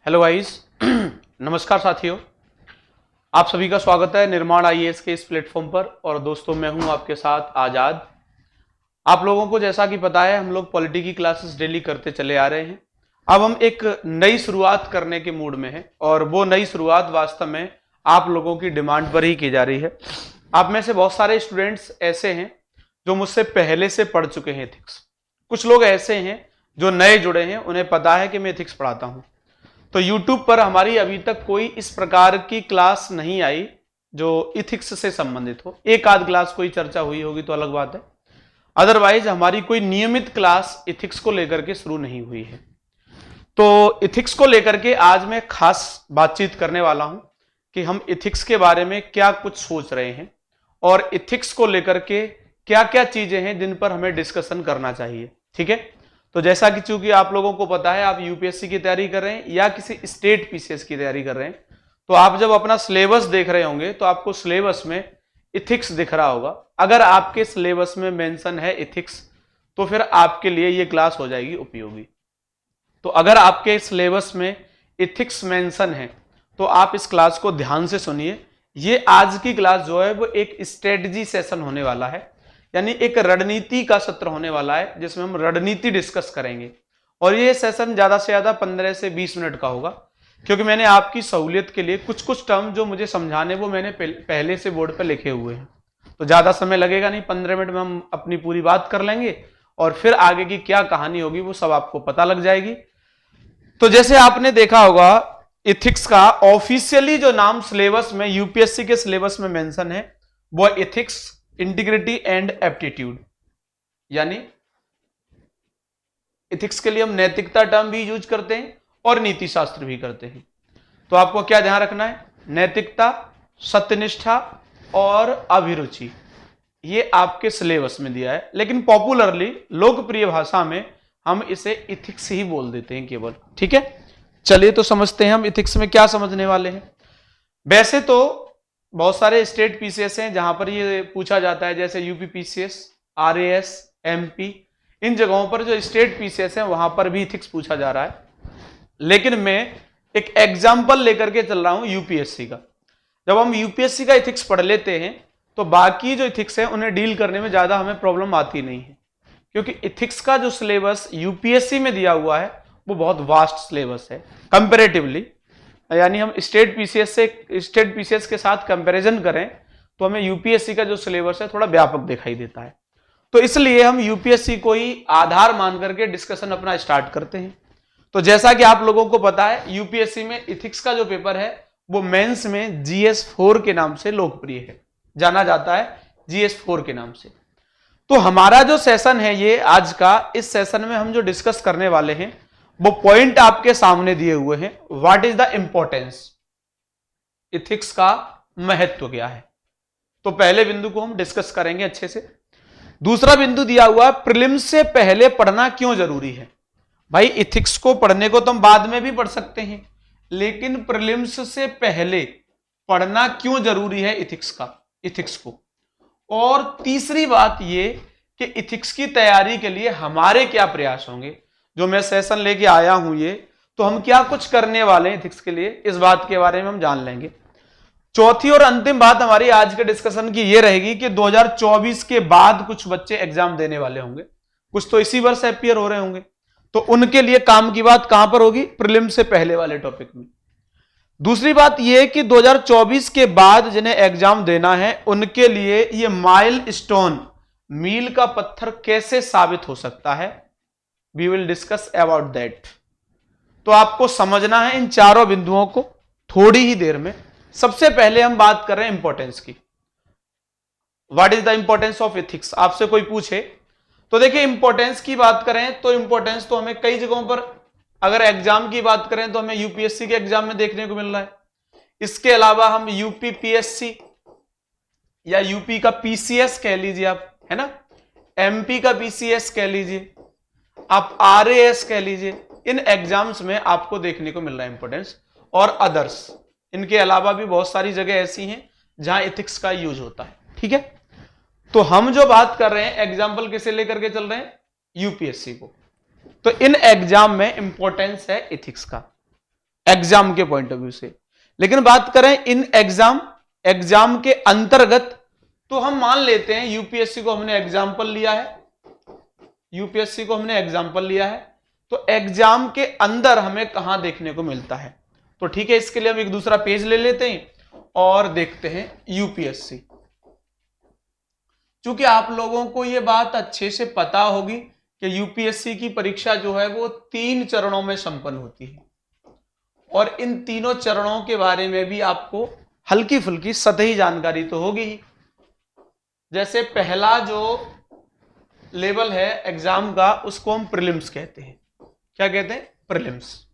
Hello guys नमस्कार साथियों, आप सभी का स्वागत है निर्माण आईएएस के इस प्लेटफॉर्म पर। और दोस्तों, मैं हूं आपके साथ आजाद। आप लोगों को जैसा कि पता है, हम लोग पॉलिटी की क्लासेस डेली करते चले आ रहे हैं। अब हम एक नई शुरुआत करने के मूड में हैं और वो नई शुरुआत वास्तव में आप लोगों की डिमांड पर ही की जा रही है। आप में से बहुत सारे स्टूडेंट्स ऐसे हैं जो मुझसे पहले से पढ़ चुके हैं एथिक्स। कुछ लोग ऐसे हैं जो नए जुड़े हैं, उन्हें पता है कि मैं एथिक्स पढ़ाता हूं। तो YouTube पर हमारी अभी तक कोई इस प्रकार की क्लास नहीं आई जो इथिक्स से संबंधित हो। एक आध क्लास कोई चर्चा हुई होगी तो अलग बात है, अदरवाइज हमारी कोई नियमित क्लास इथिक्स को लेकर के शुरू नहीं हुई है। तो इथिक्स को लेकर के आज मैं खास बातचीत करने वाला हूं कि हम इथिक्स के बारे में क्या कुछ सोच रहे हैं और इथिक्स को लेकर के क्या क्या चीजें हैं जिन पर हमें डिस्कशन करना चाहिए। ठीक है, तो जैसा कि चूंकि आप लोगों को पता है, आप यूपीएससी की तैयारी कर रहे हैं या किसी स्टेट पीसीएस की तैयारी कर रहे हैं, तो आप जब अपना सिलेबस देख रहे होंगे तो आपको सिलेबस में इथिक्स दिख रहा होगा। अगर आपके सिलेबस में मेंशन है इथिक्स तो फिर आपके लिए ये क्लास हो जाएगी उपयोगी। तो अगर आपके सिलेबस में इथिक्स मेंशन है तो आप इस क्लास को ध्यान से सुनिए। ये आज की क्लास जो है वो एक स्ट्रेटजी सेशन होने वाला है, यानी एक रणनीति का सत्र होने वाला है जिसमें हम रणनीति डिस्कस करेंगे। और ये सेशन ज्यादा से ज्यादा 15 से 20 मिनट का होगा, क्योंकि मैंने आपकी सहूलियत के लिए कुछ टर्म जो मुझे समझाने वो मैंने पहले से बोर्ड पर लिखे हुए हैं। तो ज्यादा समय लगेगा नहीं, 15 मिनट में हम अपनी पूरी बात कर लेंगे और फिर आगे की क्या कहानी होगी वो सब आपको पता लग जाएगी। तो जैसे आपने देखा होगा, इथिक्स का ऑफिशियली जो नाम सिलेबस में यूपीएससी के सिलेबस में मेंशन है वो इथिक्स इंटीग्रिटी एंड एप्टीट्यूड, यानी इथिक्स के लिए हम नैतिकता टर्म भी यूज करते हैं और नीति शास्त्र भी करते हैं। तो आपको क्या ध्यान रखना है, नैतिकता, सत्यनिष्ठा और अभिरुचि, ये आपके सिलेबस में दिया है, लेकिन पॉपुलरली लोकप्रिय भाषा में हम इसे इथिक्स ही बोल देते हैं केवल। ठीक है, चलिए तो समझते हैं हम इथिक्स में क्या समझने वाले हैं। वैसे तो बहुत सारे स्टेट पीसीएस हैं जहां पर ये पूछा जाता है, जैसे यूपी पीसीएस, आरएएस, एमपी, इन जगहों पर जो स्टेट पीसीएस हैं वहां पर भी इथिक्स पूछा जा रहा है। लेकिन मैं एक एग्जांपल लेकर के चल रहा हूं यूपीएससी का। जब हम यूपीएससी का इथिक्स पढ़ लेते हैं तो बाकी जो इथिक्स है उन्हें डील करने में ज्यादा हमें प्रॉब्लम आती नहीं है, क्योंकि इथिक्स का जो सिलेबस यूपीएससी में दिया हुआ है वो बहुत वास्ट सिलेबस है कंपेरेटिवली। यानी हम स्टेट पीसीएस के साथ कंपैरिजन करें तो हमें यूपीएससी का जो सिलेबस है थोड़ा व्यापक दिखाई देता है। तो इसलिए हम यूपीएससी को ही आधार मान करके डिस्कशन अपना स्टार्ट करते हैं। तो जैसा कि आप लोगों को पता है, यूपीएससी में इथिक्स का जो पेपर है वो मेंस में जीएस4 के नाम से लोकप्रिय है, जाना जाता है जीएस4 के नाम से। तो हमारा जो सेशन है ये आज का, इस सेशन में हम जो डिस्कस करने वाले हैं वो पॉइंट आपके सामने दिए हुए हैं। What is the importance, ethics का महत्व क्या है। तो पहले बिंदु को हम डिस्कस करेंगे अच्छे से। दूसरा बिंदु दिया हुआ, प्रीलिम्स से पहले पढ़ना क्यों जरूरी है। भाई इथिक्स को पढ़ने को तो हम बाद में भी पढ़ सकते हैं, लेकिन प्रीलिम्स से पहले पढ़ना क्यों जरूरी है इथिक्स को। और तीसरी बात ये कि इथिक्स की तैयारी के लिए हमारे क्या प्रयास होंगे। जो मैं सेशन लेके आया हूं ये, तो हम क्या कुछ करने वाले हैं इथिक्स के लिए, इस बात के बारे में हम जान लेंगे। चौथी और अंतिम बात हमारी आज के डिस्कशन की ये रहेगी कि 2024 के बाद कुछ बच्चे एग्जाम देने वाले होंगे, कुछ तो इसी वर्ष अपीयर हो रहे होंगे, तो उनके लिए काम की बात कहां पर होगी, प्रीलिम से पहले वाले टॉपिक में। दूसरी बात यह कि 2024 के बाद जिन्हें एग्जाम देना है उनके लिए यह माइलस्टोन, मील का पत्थर कैसे साबित हो सकता है, we will discuss about that. तो आपको समझना है इन चारों बिंदुओं को थोड़ी ही देर में। सबसे पहले हम बात कर रहे हैं इंपॉर्टेंस की। What is the importance of ethics, आपसे कोई पूछे तो देखिए, इंपॉर्टेंस की बात करें तो इंपॉर्टेंस तो हमें कई जगहों पर, अगर एग्जाम की बात करें तो हमें यूपीएससी के एग्जाम में देखने को मिल रहा है। इसके अलावा हम यूपी पीएससी या यूपी का पीसीएस कह लीजिए आप, है ना, एमपी का पीसीएस कह लीजिए, आप आरएएस कह लीजिए, इन एग्जाम्स में आपको देखने को मिल रहा है इंपॉर्टेंस। और अदर्स, इनके अलावा भी बहुत सारी जगह ऐसी हैं जहां एथिक्स का यूज होता है। ठीक है, तो हम जो बात कर रहे हैं एग्जाम्पल किसे लेकर के चल रहे हैं, यूपीएससी को। तो इन एग्जाम में इंपॉर्टेंस है एथिक्स का। एग्जाम के पॉइंट ऑफ व्यू से। लेकिन बात करें इन एग्जाम के अंतर्गत, तो हम मान लेते हैं यूपीएससी को हमने एग्जाम्पल लिया है, यूपीएससी को हमने एग्जाम्पल लिया है, तो एग्जाम के अंदर हमें कहां देखने को मिलता है। तो ठीक है, इसके लिए हम एक दूसरा पेज ले लेते हैं और देखते हैं यूपीएससी। क्योंकि आप लोगों को यह बात अच्छे से पता होगी कि यूपीएससी की परीक्षा जो है वो 3 चरणों में संपन्न होती है, और इन तीनों चरणों के बारे में भी आपको हल्की फुल्की सतही जानकारी तो होगी ही। जैसे पहला जो लेवल है एग्जाम का, उसको हम प्रीलिम्स कहते हैं। क्या कहते हैं? प्रीलिम्स।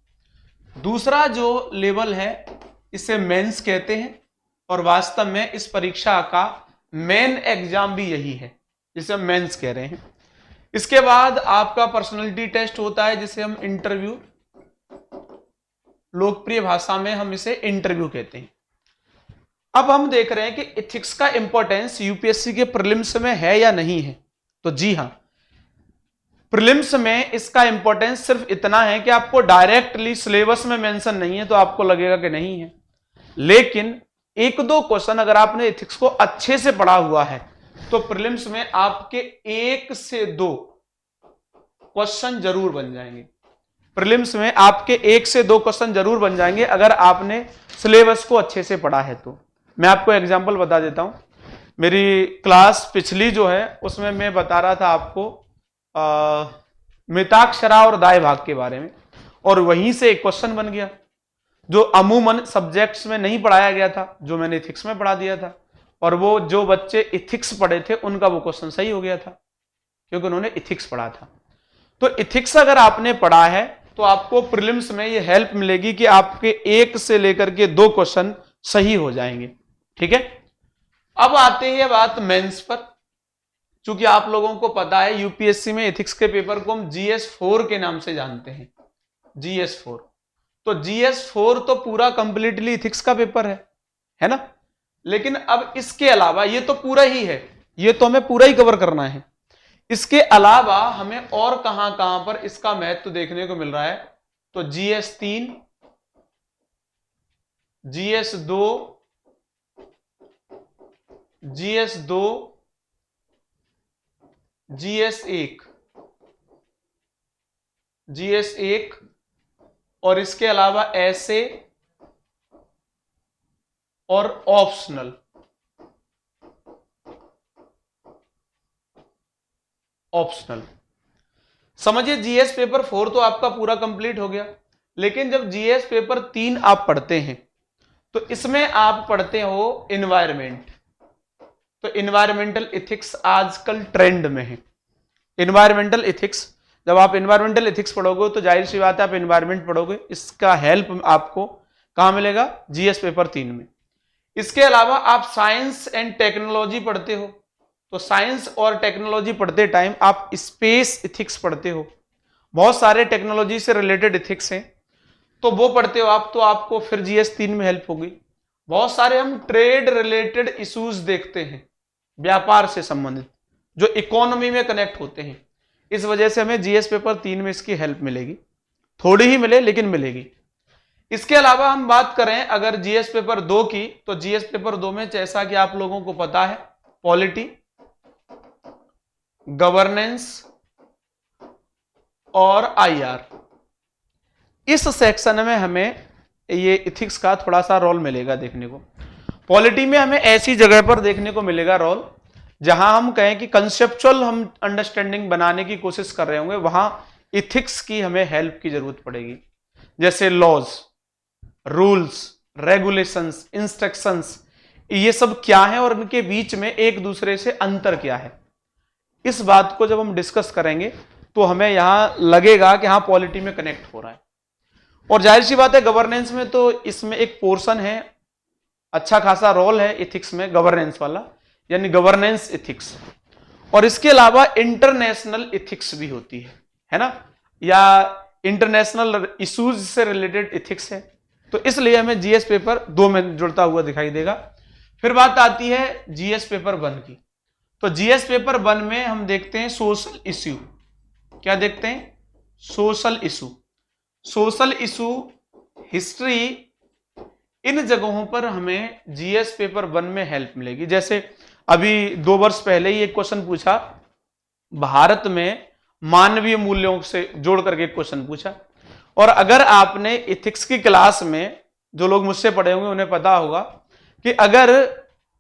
दूसरा जो लेवल है इसे मेंस कहते हैं, और वास्तव में इस परीक्षा का मेन एग्जाम भी यही है जिसे हम मेंस कह रहे हैं। इसके बाद आपका पर्सनालिटी टेस्ट होता है जिसे हम इंटरव्यू, लोकप्रिय भाषा में हम इसे इंटरव्यू कहते हैं। अब हम देख रहे हैं कि एथिक्स का इंपॉर्टेंस यूपीएससी के प्रीलिम्स में है या नहीं है। तो जी हां, प्रीलिम्स में इसका इंपॉर्टेंस सिर्फ इतना है कि आपको डायरेक्टली सिलेबस में मेंशन नहीं है तो आपको लगेगा कि नहीं है, लेकिन 1-2 क्वेश्चन अगर आपने एथिक्स को अच्छे से पढ़ा हुआ है तो प्रीलिम्स में आपके 1 से 2 क्वेश्चन जरूर बन जाएंगे। प्रीलिम्स में आपके 1 से 2 क्वेश्चन जरूर बन जाएंगे अगर आपने सिलेबस को अच्छे से पढ़ा है तो। मैं आपको एग्जांपल बता देता हूं। मेरी क्लास पिछली जो है उसमें मैं बता रहा था आपको मिताक्षरा और दाय भाग के बारे में, और वहीं से एक क्वेश्चन बन गया जो अमूमन सब्जेक्ट्स में नहीं पढ़ाया गया था, जो मैंने इथिक्स में पढ़ा दिया था, और वो जो बच्चे इथिक्स पढ़े थे उनका वो क्वेश्चन सही हो गया था क्योंकि उन्होंने इथिक्स पढ़ा था। तो इथिक्स अगर आपने पढ़ा है तो आपको प्रीलिम्स में ये हेल्प मिलेगी कि आपके 1 से लेकर के 2 क्वेश्चन सही हो जाएंगे। ठीक है, अब आते हैं बात मेंस पर। चूंकि आप लोगों को पता है यूपीएससी में एथिक्स के पेपर को हम GS4 के नाम से जानते हैं, GS4। तो GS4 तो पूरा कंप्लीटली एथिक्स का पेपर है ना। लेकिन अब इसके अलावा ये तो पूरा ही है, ये तो हमें पूरा ही कवर करना है। इसके अलावा हमें और कहां कहां पर इसका महत्व देखने को मिल रहा है। तो GS3, GS2, GS2, GS1, GS1, और इसके अलावा ऐसे और ऑप्शनल। समझिए जीएस पेपर 4 तो आपका पूरा कंप्लीट हो गया, लेकिन जब जीएस पेपर 3 आप पढ़ते हैं तो इसमें आप पढ़ते हो एनवायरमेंट। तो एनवायरमेंटल एथिक्स आजकल ट्रेंड में है। एनवायरमेंटल एथिक्स, जब आप एनवायरमेंटल एथिक्स पढ़ोगे तो जाहिर सी बात है आप एनवायरमेंट पढ़ोगे, इसका हेल्प आपको कहां मिलेगा? जीएस पेपर 3 में। इसके अलावा आप साइंस एंड टेक्नोलॉजी पढ़ते हो, तो साइंस और टेक्नोलॉजी पढ़ते टाइम आप स्पेस एथिक्स पढ़ते हो, बहुत सारे टेक्नोलॉजी से रिलेटेड एथिक्स हैं तो वो पढ़ते हो आप, तो आपको फिर जीएस 3 में हेल्प होगी। बहुत सारे हम ट्रेड रिलेटेड इश्यूज देखते हैं, व्यापार से संबंधित, जो इकोनॉमी में कनेक्ट होते हैं, इस वजह से हमें जीएस पेपर 3 में इसकी हेल्प मिलेगी। थोड़ी ही मिले लेकिन मिलेगी। इसके अलावा हम बात करें अगर जीएस पेपर 2 की, तो जीएस पेपर 2 में जैसा कि आप लोगों को पता है पॉलिटी, गवर्नेंस और आईआर, इस सेक्शन में हमें ये इथिक्स का थोड़ा सा रोल मिलेगा देखने को। पॉलिटी में हमें ऐसी जगह पर देखने को मिलेगा रोल जहां हम कहें कि कंसेप्चुअल हम अंडरस्टैंडिंग बनाने की कोशिश कर रहे होंगे, वहां इथिक्स की हमें हेल्प की जरूरत पड़ेगी। जैसे लॉज, रूल्स, रेगुलेशंस, इंस्ट्रक्शंस, ये सब क्या है और इनके बीच में एक दूसरे से अंतर क्या है, इस बात को जब हम डिस्कस करेंगे तो हमें यहां लगेगा कि हाँ पॉलिटी में कनेक्ट हो रहा है। और जाहिर सी बात है गवर्नेंस में तो इसमें एक पोर्शन है, अच्छा खासा रोल है इथिक्स में गवर्नेंस वाला, यानी गवर्नेंस इथिक्स। और इसके अलावा इंटरनेशनल इथिक्स भी होती है ना, या इंटरनेशनल इश्यूज से रिलेटेड इथिक्स है, तो इसलिए हमें जीएस पेपर 2 में जुड़ता हुआ दिखाई देगा। फिर बात आती है जीएस पेपर 1 की। तो जीएस पेपर 1 में हम देखते हैं सोशल इश्यू। क्या देखते हैं? Social issue. Social issue history, इन जगहों पर हमें जीएस पेपर 1 में हेल्प मिलेगी। जैसे अभी 2 वर्ष पहले ही एक क्वेश्चन पूछा, भारत में मानवीय मूल्यों से जोड़ करके एक क्वेश्चन पूछा। और अगर आपने इथिक्स की क्लास में, जो लोग मुझसे पढ़े होंगे उन्हें पता होगा कि अगर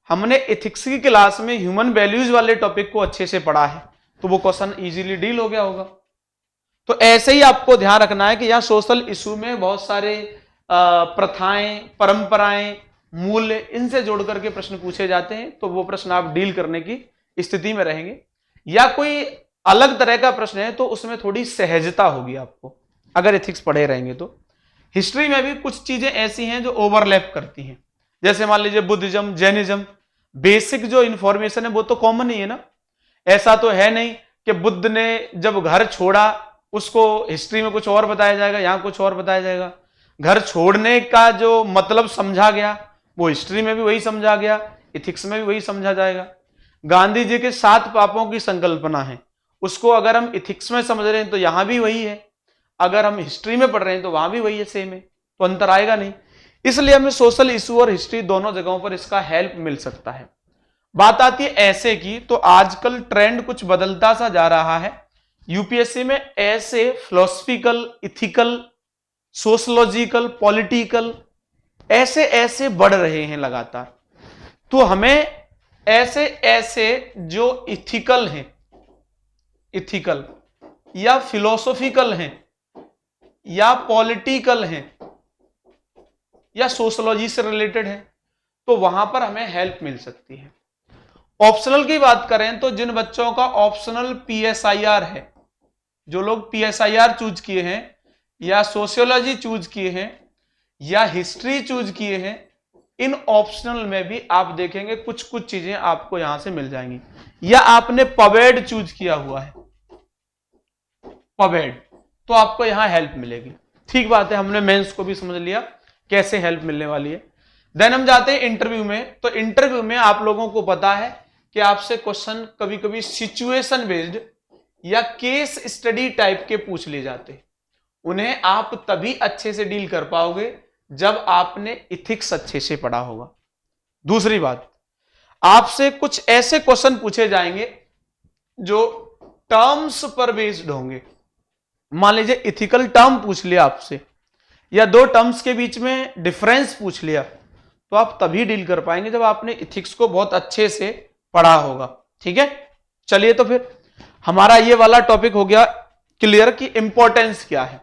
हमने इथिक्स की क्लास में ह्यूमन वैल्यूज वाले टॉपिक को अच्छे से पढ़ा है तो वो क्वेश्चन इजीली डील हो गया होगा। तो ऐसे ही आपको ध्यान रखना है कि यहाँ सोशल इशू में बहुत सारे प्रथाएं, परंपराएं, मूल्य, इनसे जोड़ करके प्रश्न पूछे जाते हैं, तो वो प्रश्न आप डील करने की स्थिति में रहेंगे। या कोई अलग तरह का प्रश्न है तो उसमें थोड़ी सहजता होगी आपको, अगर एथिक्स पढ़े रहेंगे तो। हिस्ट्री में भी कुछ चीजें ऐसी हैं जो ओवरलैप करती हैं, जैसे मान लीजिए बुद्धिज्म, जैनिज्म, बेसिक जो इंफॉर्मेशन है वो तो कॉमन ही है ना। ऐसा तो है नहीं कि बुद्ध ने जब घर छोड़ा उसको हिस्ट्री में कुछ और बताया जाएगा, यहां कुछ और बताया जाएगा। घर छोड़ने का जो मतलब समझा गया वो हिस्ट्री में भी वही समझा गया, इथिक्स में भी वही समझा जाएगा। गांधी जी के 7 पापों की संकल्पना है, उसको अगर हम इथिक्स में समझ रहे हैं तो यहां भी वही है, अगर हम हिस्ट्री में पढ़ रहे हैं तो वहां भी वही है, सेम है, तो अंतर आएगा नहीं। इसलिए हमें सोशल इशू और हिस्ट्री दोनों जगहों पर इसका हेल्प मिल सकता है। बात आती है ऐसे की, तो आजकल ट्रेंड कुछ बदलता सा जा रहा है। यूपीएससी में ऐसे फिलोसफिकल, इथिकल, सोशलॉजिकल, पॉलिटिकल ऐसे ऐसे बढ़ रहे हैं लगातार। तो हमें ऐसे ऐसे जो इथिकल हैं, इथिकल या फिलोसॉफिकल हैं या पॉलिटिकल हैं या सोशलॉजी से रिलेटेड है, तो वहां पर हमें हेल्प मिल सकती है। ऑप्शनल की बात करें तो जिन बच्चों का ऑप्शनल पीएसआईआर है, जो लोग पीएसआईआर चूज किए हैं या सोशियोलॉजी चूज किए हैं या हिस्ट्री चूज किए हैं, इन ऑप्शनल में भी आप देखेंगे कुछ कुछ चीजें आपको यहां से मिल जाएंगी। या आपने पवेड चूज किया हुआ है, पवेड, तो आपको यहां हेल्प मिलेगी। ठीक बात है, हमने मेंस को भी समझ लिया कैसे हेल्प मिलने वाली है। देन हम जाते हैं इंटरव्यू में। तो इंटरव्यू में आप लोगों को पता है कि आपसे क्वेश्चन कभी कभी सिचुएशन बेस्ड या केस स्टडी टाइप के पूछ लिए जाते हैं। उन्हें आप तभी अच्छे से डील कर पाओगे जब आपने इथिक्स अच्छे से पढ़ा होगा। दूसरी बात, आपसे कुछ ऐसे क्वेश्चन पूछे जाएंगे जो टर्म्स पर बेस्ड होंगे। मान लीजिए इथिकल टर्म पूछ लिया आपसे या 2 टर्म्स के बीच में डिफरेंस पूछ लिया, तो आप तभी डील कर पाएंगे जब आपने इथिक्स को बहुत अच्छे से पढ़ा होगा। ठीक है, चलिए तो फिर हमारा ये वाला टॉपिक हो गया क्लियर कि इंपॉर्टेंस क्या है।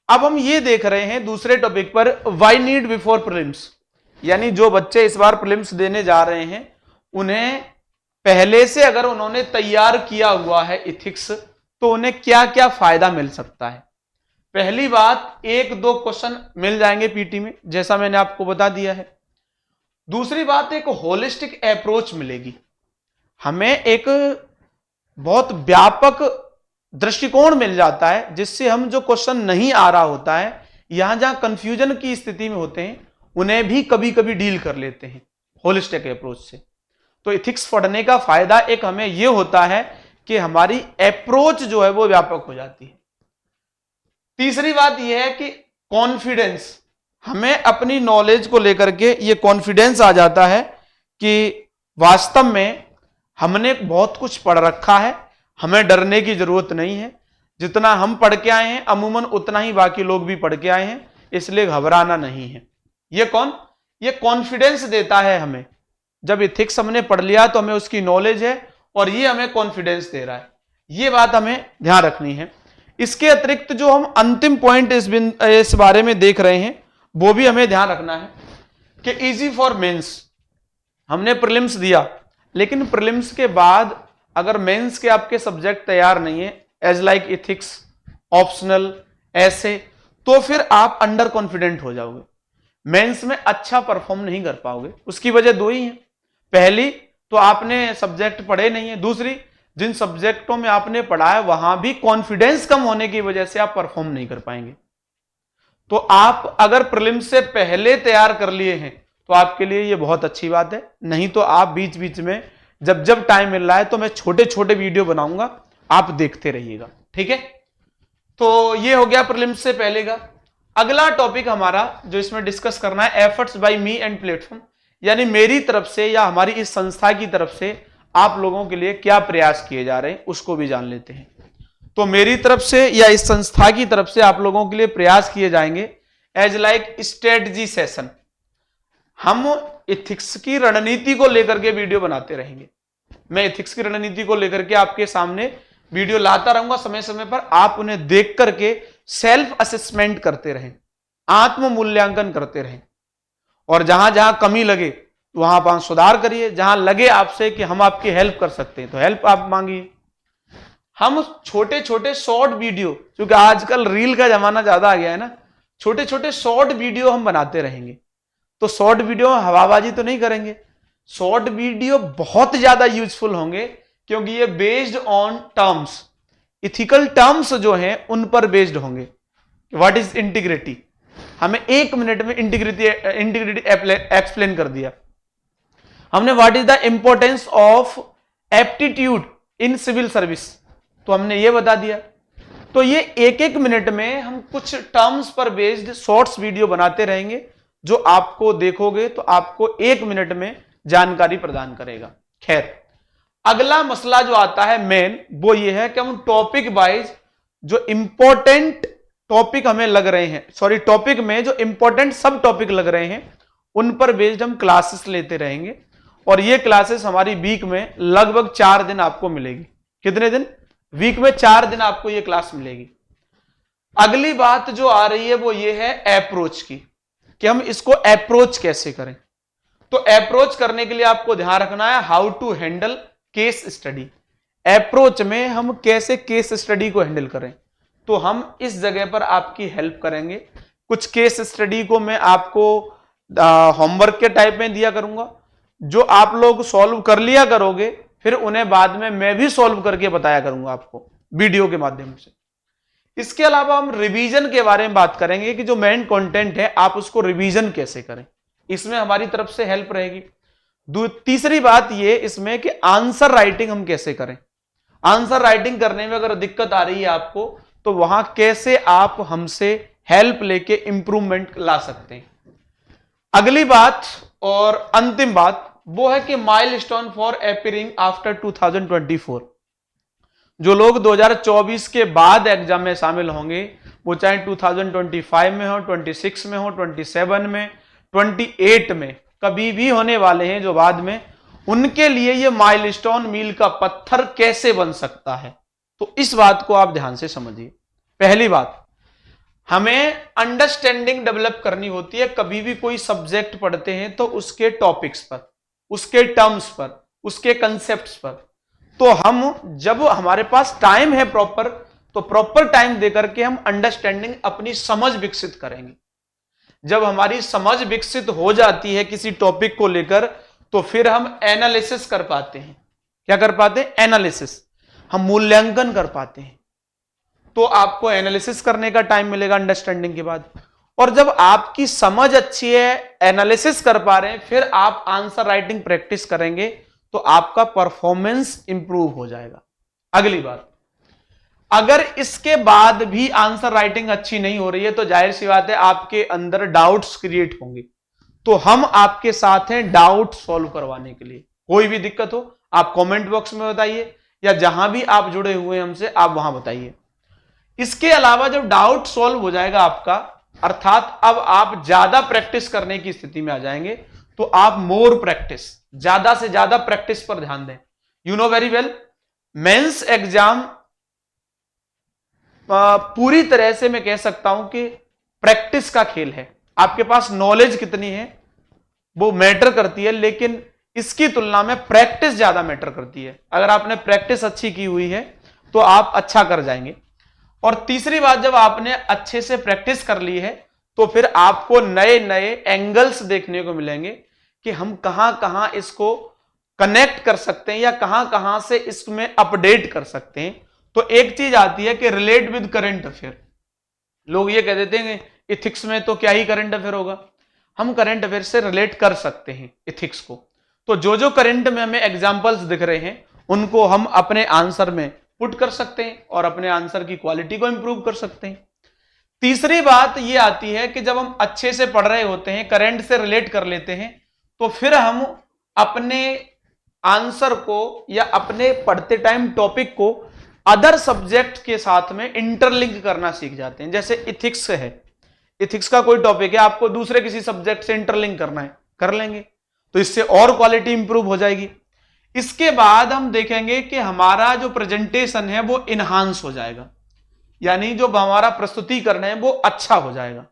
अब हम ये देख रहे हैं दूसरे टॉपिक पर, व्हाई नीड बिफोर प्रीलिम्स, यानी जो बच्चे इस बार प्रीलिम्स देने जा रहे हैं उन्हें पहले से अगर उन्होंने तैयार किया हुआ है इथिक्स तो उन्हें क्या क्या फायदा मिल सकता है। पहली बात, 1-2 क्वेश्चन मिल जाएंगे पीटी में, जैसा मैंने आपको बता दिया है। दूसरी बात, एक होलिस्टिक अप्रोच मिलेगी, हमें एक बहुत व्यापक दृष्टिकोण मिल जाता है जिससे हम जो क्वेश्चन नहीं आ रहा होता है, यहां जहां कंफ्यूजन की स्थिति में होते हैं, उन्हें भी कभी कभी डील कर लेते हैं होलिस्टिक अप्रोच से। तो इथिक्स पढ़ने का फायदा एक हमें यह होता है कि हमारी अप्रोच जो है वो व्यापक हो जाती है। तीसरी बात यह है कि कॉन्फिडेंस, हमें अपनी नॉलेज को लेकर के ये कॉन्फिडेंस आ जाता है कि वास्तव में हमने बहुत कुछ पढ़ रखा है, हमें डरने की जरूरत नहीं है। जितना हम पढ़ के आए हैं अमूमन उतना ही बाकी लोग भी पढ़ के आए हैं, इसलिए घबराना नहीं है। ये कॉन्फिडेंस देता है हमें। जब इथिक्स हमने पढ़ लिया तो हमें उसकी नॉलेज है और ये हमें कॉन्फिडेंस दे रहा है। ये बात हमें ध्यान रखनी है। इसके अतिरिक्त जो हम अंतिम पॉइंट इस बारे में देख रहे हैं वो भी हमें ध्यान रखना है कि इजी फॉर मेंस, हमने प्रीलिम्स दिया, लेकिन प्रीलिम्स के बाद अगर मेंस के आपके सब्जेक्ट तैयार नहीं है, एज लाइक इथिक्स, ऑप्शनल, ऐसे, तो फिर आप अंडर कॉन्फिडेंट हो जाओगे, मेंस में अच्छा परफॉर्म नहीं कर पाओगे। उसकी वजह 2 ही है। पहली तो आपने सब्जेक्ट पढ़े नहीं है, दूसरी जिन सब्जेक्टों में आपने पढ़ा है वहां भी कॉन्फिडेंस कम होने की वजह से आप परफॉर्म नहीं कर पाएंगे। तो आप अगर प्रीलिम्स से पहले तैयार कर लिए हैं तो आपके लिए ये बहुत अच्छी बात है। नहीं तो आप बीच बीच में जब जब टाइम मिल रहा है तो मैं छोटे छोटे वीडियो बनाऊंगा, आप देखते रहिएगा। ठीक है, तो ये हो गया प्रीलिम्स से पहले का। अगला टॉपिक हमारा जो इसमें डिस्कस करना है, efforts bye me and platform, यानी मेरी तरफ से या हमारी इस संस्था की तरफ से आप लोगों के लिए क्या प्रयास किए जा रहे हैं उसको भी जान लेते हैं। तो मेरी तरफ से या इस संस्था की तरफ से आप लोगों के लिए प्रयास किए जाएंगे एज लाइक स्ट्रेटजी सेशन। हम इथिक्स की रणनीति को लेकर के वीडियो बनाते रहेंगे। मैं इथिक्स की रणनीति को लेकर के आपके सामने वीडियो लाता रहूंगा समय समय पर। आप उन्हें देख करके सेल्फ असेसमेंट करते रहें, आत्म मूल्यांकन करते रहें, और जहां जहां कमी लगे वहां पर सुधार करिए। जहां लगे आपसे कि हम आपकी हेल्प कर सकते हैं तो हेल्प आप मांगिए। हम छोटे छोटे शॉर्ट वीडियो, क्योंकि आजकल रील का जमाना ज्यादा आ गया है ना, छोटे छोटे शॉर्ट वीडियो हम बनाते रहेंगे। तो शॉर्ट वीडियो में हवाबाजी तो नहीं करेंगे, शॉर्ट वीडियो बहुत ज्यादा यूजफुल होंगे क्योंकि ये based on terms, ethical terms जो हैं उन पर बेस्ड होंगे। व्हाट इज इंटीग्रिटी, हमें 1 मिनट में इंटीग्रिटी एक्सप्लेन कर दिया हमने। What is the importance of aptitude in civil service, तो हमने ये बता दिया। तो ये 1-1 मिनट में हम कुछ टर्म्स पर बेस्ड शॉर्ट्स वीडियो बनाते रहेंगे, जो आपको देखोगे तो आपको 1 मिनट में जानकारी प्रदान करेगा। खैर, अगला मसला जो आता है मेन, वो ये है कि हम टॉपिक वाइज जो इंपॉर्टेंट टॉपिक हमें लग रहे हैं, सॉरी टॉपिक में जो इंपॉर्टेंट सब टॉपिक लग रहे हैं उन पर बेस्ड हम क्लासेस लेते रहेंगे। और ये क्लासेस हमारी वीक में लगभग 4 दिन आपको मिलेगी। कितने दिन? वीक में 4 दिन आपको ये क्लास मिलेगी। अगली बात जो आ रही है वो ये है अप्रोच की, कि हम इसको अप्रोच कैसे करें। तो अप्रोच करने के लिए आपको ध्यान रखना है how to handle case study. Approach में हम कैसे केस स्टडी को हैंडल करें, तो हम इस जगह पर आपकी हेल्प करेंगे। कुछ केस स्टडी को मैं आपको होमवर्क के टाइप में दिया करूंगा, जो आप लोग सॉल्व कर लिया करोगे, फिर उन्हें बाद में मैं भी सॉल्व करके बताया करूंगा आपको वीडियो के माध्यम से। इसके अलावा हम रिवीजन के बारे में बात करेंगे कि जो मेन कंटेंट है आप उसको रिवीजन कैसे करें, इसमें हमारी तरफ से हेल्प रहेगी। तीसरी बात ये इसमें कि आंसर राइटिंग हम कैसे करें। आंसर राइटिंग करने में अगर दिक्कत आ रही है आपको, तो वहां कैसे आप हमसे हेल्प लेके इंप्रूवमेंट ला सकते हैं। अगली बात और अंतिम बात वो है कि माइलस्टोन फॉर अपीयरिंग आफ्टर 2024। जो लोग 2024 के बाद एग्जाम में शामिल होंगे, वो चाहे 2025 में हो, 26 में हो, 27 में, 28 में, कभी भी होने वाले हैं जो बाद में, उनके लिए ये माइलस्टोन मील का पत्थर कैसे बन सकता है। तो इस बात को आप ध्यान से समझिए। पहली बात, हमें अंडरस्टैंडिंग डेवलप करनी होती है। कभी भी कोई सब्जेक्ट पढ़ते हैं तो उसके टॉपिक्स पर, उसके टर्म्स पर, उसके कंसेप्ट्स पर, तो हम जब हमारे पास टाइम है प्रॉपर, तो प्रॉपर टाइम देकर के हम अंडरस्टैंडिंग, अपनी समझ विकसित करेंगे। जब हमारी समझ विकसित हो जाती है किसी टॉपिक को लेकर, तो फिर हम एनालिसिस कर पाते हैं। क्या कर पाते हैं? एनालिसिस, हम मूल्यांकन कर पाते हैं। तो आपको एनालिसिस करने का टाइम मिलेगा अंडरस्टैंडिंग के बाद। और जब आपकी समझ अच्छी है, एनालिसिस कर पा रहे हैं, फिर आप आंसर राइटिंग प्रैक्टिस करेंगे तो आपका परफॉर्मेंस इंप्रूव हो जाएगा। अगली बात, अगर इसके बाद भी आंसर राइटिंग अच्छी नहीं हो रही है, तो जाहिर सी बात है आपके अंदर डाउट्स क्रिएट होंगे। तो हम आपके साथ हैं डाउट सॉल्व करवाने के लिए। कोई भी दिक्कत हो आप कमेंट बॉक्स में बताइए, या जहां भी आप जुड़े हुए हैं हमसे, आप वहां बताइए। इसके अलावा जब डाउट सॉल्व हो जाएगा आपका, अर्थात अब आप ज्यादा प्रैक्टिस करने की स्थिति में आ जाएंगे, तो आप मोर प्रैक्टिस, ज्यादा से ज्यादा प्रैक्टिस पर ध्यान दें। You know very well, mains exam पूरी तरह से मैं कह सकता हूं कि प्रैक्टिस का खेल है। आपके पास नॉलेज कितनी है वो मैटर करती है, लेकिन इसकी तुलना में प्रैक्टिस ज्यादा मैटर करती है। अगर आपने प्रैक्टिस अच्छी की हुई है तो आप अच्छा कर जाएंगे। और तीसरी बात, जब आपने अच्छे से प्रैक्टिस कर ली है, तो फिर आपको नए नए एंगल्स देखने को मिलेंगे कि हम कहां कहां इसको कनेक्ट कर सकते हैं, या कहां कहां से इसमें अपडेट कर सकते हैं। तो एक चीज आती है कि रिलेट विद करंट अफेयर। लोग ये कह देते हैं इथिक्स में तो क्या ही करंट अफेयर होगा। हम करंट अफेयर से रिलेट कर सकते हैं इथिक्स को। तो जो जो करंट में हमें एग्जांपल्स दिख रहे हैं, उनको हम अपने आंसर में पुट कर सकते हैं और अपने आंसर की क्वालिटी को इंप्रूव कर सकते हैं। तीसरी बात ये आती है कि जब हम अच्छे से पढ़ रहे होते हैं, करंट से रिलेट कर लेते हैं, तो फिर हम अपने आंसर को या अपने पढ़ते टाइम टॉपिक को अदर सब्जेक्ट के साथ में इंटरलिंक करना सीख जाते हैं। जैसे इथिक्स है, इथिक्स का कोई टॉपिक है, आपको दूसरे किसी सब्जेक्ट से इंटरलिंक करना है, कर लेंगे, तो इससे और क्वालिटी इंप्रूव हो जाएगी। इसके बाद हम देखेंगे कि हमारा जो प्रेजेंटेशन है वो इनहांस हो जाएगा, यानी जो हमारा प्रस्तुतिकरण है वो अच्छा हो जाएगा,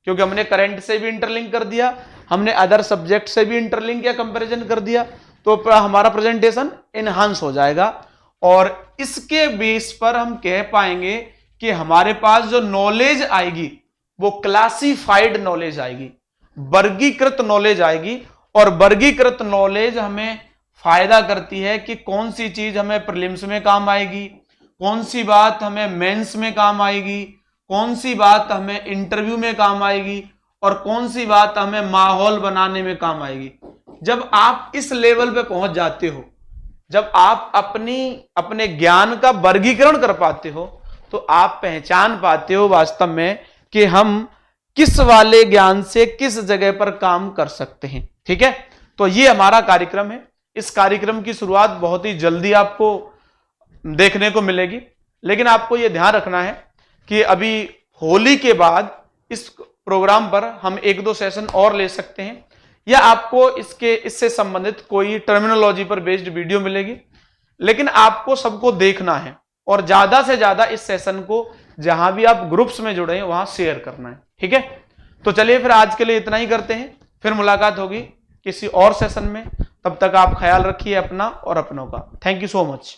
क्योंकि हमने करंट से भी इंटरलिंक कर दिया, हमने अदर सब्जेक्ट से भी इंटरलिंक या कंपैरिजन कर दिया, तो हमारा प्रेजेंटेशन इनहांस हो जाएगा। और इसके बेस पर हम कह पाएंगे कि हमारे पास जो नॉलेज आएगी वो क्लासिफाइड नॉलेज आएगी, वर्गीकृत नॉलेज आएगी। और वर्गीकृत नॉलेज हमें फायदा करती है कि कौन सी चीज हमें प्रीलिम्स में काम आएगी, कौन सी बात हमें मेंस में काम आएगी, कौन सी बात हमें इंटरव्यू में काम आएगी, और कौन सी बात हमें माहौल बनाने में काम आएगी। जब आप इस लेवल पे पहुंच जाते हो, जब आप अपने ज्ञान का वर्गीकरण कर पाते हो, तो आप पहचान पाते हो वास्तव में कि हम किस वाले ज्ञान से किस जगह पर काम कर सकते हैं। ठीक है, तो ये हमारा कार्यक्रम है। इस कार्यक्रम की शुरुआत बहुत ही जल्दी आपको देखने को मिलेगी, लेकिन आपको यह ध्यान रखना है कि अभी होली के बाद इस प्रोग्राम पर हम 1-2 सेशन और ले सकते हैं, या आपको इससे संबंधित कोई टर्मिनोलॉजी पर बेस्ड वीडियो मिलेगी, लेकिन आपको सबको देखना है और ज्यादा से ज्यादा इस सेशन को जहां भी आप ग्रुप्स में जुड़े हैं वहां शेयर करना है। ठीक है, तो चलिए फिर आज के लिए इतना ही करते हैं, फिर मुलाकात होगी किसी और सेशन में। तब तक आप ख्याल रखिए अपना और अपनों का। Thank you so much.